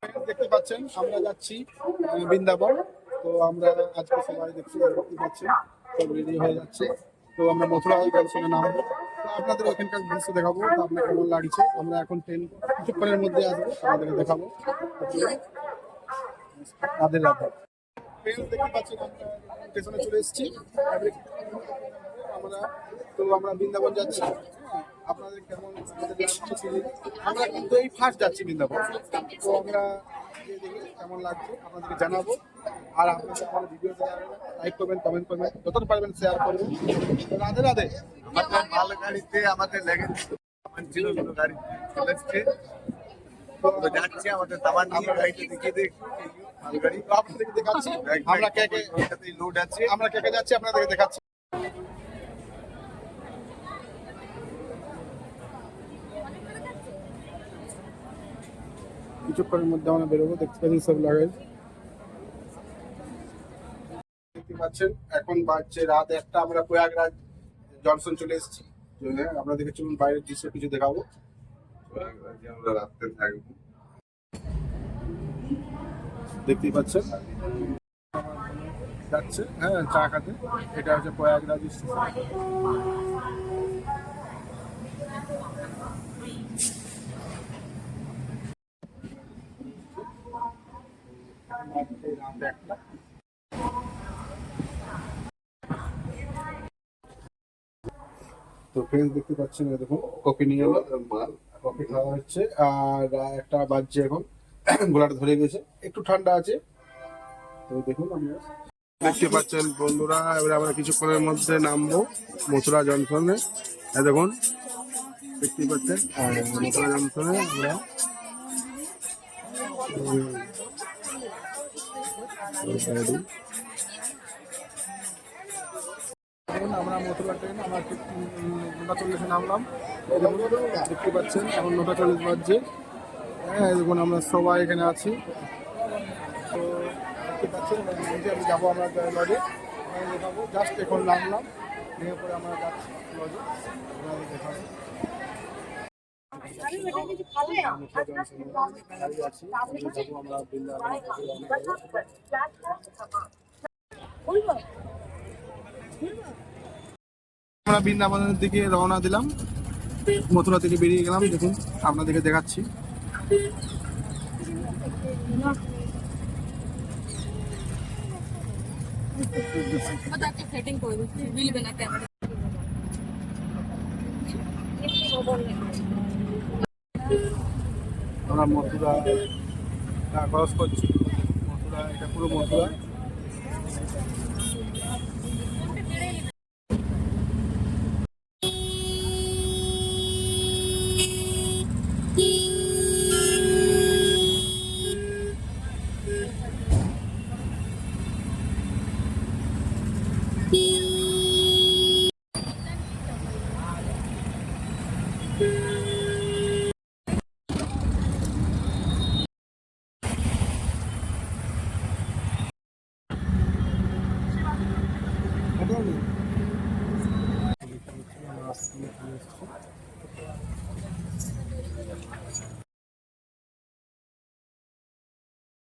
দেখতে পাচ্ছেন আমরা যাচ্ছি বৃন্দাবন। তো আমরা আজকে সবাই দেখতে পাচ্ছি সব রেডি হয়ে যাচ্ছে। তো আমরা মথুরা জংশনে নামবো। তো আপনাদের ওখানকার দৃশ্য দেখাবো, তো আপনার কেমন লাগছে। আমরা এখন ট্রেন কিছুক্ষণের মধ্যে আসবো, আপনাদেরকে দেখাবো। রাধে রাধে। ট্রেন দেখতে পাচ্ছেন আমরা স্টেশনে চলে এসেছি। আমরা আমরা বৃন্দাবন যাচ্ছি। আপনাদের কেমন আমরা কিন্তু এই ফার্স্ট যাচ্ছি বৃন্দাবন। তো আমরা দেখি কেমন লাগছে আপনাদেরকে জানাবো। আর আপনাদের আমার ভিডিওটা লাইক করবেন, কমেন্ট করবেন, যতটা পারবেন শেয়ার করবেন। রাধে রাধে। আমাদের মাল গাড়িতে আমাদের লেগেছে ছিল দুটো গাড়ি চলে এসছে। তো যাচ্ছে আমাদের তামান নিয়ে গাড়িতে দেখিয়ে দেখ মালগাড়ি আপনাদেরকে দেখাচ্ছি আমরা কে কে লোড আছে। আমরা কে কে যাচ্ছি আপনাদেরকে দেখাচ্ছি। কিছুক্ষণের মধ্যে আমরা বেরোবো। দেখতে পাচ্ছেন সব লাগেজ দেখতে পাচ্ছেন। এখন বাজছে রাত 1টা। আমরা প্রয়াগরাজ জংশন চলে এসেছি। আপনাদেরকে চলুন বাইরের দৃশ্য কিছু দেখাবো। প্রয়াগরাজে আমরা রাত্রে থাকবো। দেখতেই পাচ্ছেন যাচ্ছে চা খাতে। এটা হচ্ছে প্রয়াগরাজ তো ফ্রেন্ডস দেখতে পাচ্ছেন, দেখুন কফি নিয়ে এলো, কফি খাওয়া হচ্ছে। আর 1টা বাজছে এখন। গলাটা ধরে গেছে, একটু ঠান্ডা আছে। তো দেখুন আমরা দেখতে পাচ্ছেন বন্ধুরা, এবারে আমরা কিছুক্ষণের মধ্যে নামবো মথুরা জংশনে। দেখুন দেখতে পাচ্ছেন মথুরা জংশনে আমরা মথুরা ট্রেন আমরা 9:40 নামলাম। দেখতে পাচ্ছেন এখন 9:40 বাজছে। দেখুন আমরা সবাই এখানে আছি। তো দেখতে পাচ্ছেন আমি যাবো আমরা লজে, দেখাবো। জাস্ট এখন নামলাম, নেমে পরে আমরা যাচ্ছি লজে, দেখাবো। আমরা বৃন্দাবনের দিকে রওনা দিলাম, মথুরা থেকে বেরিয়ে গেলাম। দেখুন আপনাদেরকে দেখাচ্ছি। আমরা মথুরা ক্রস করছি। মথুরা, এটা পুরো মথুরা।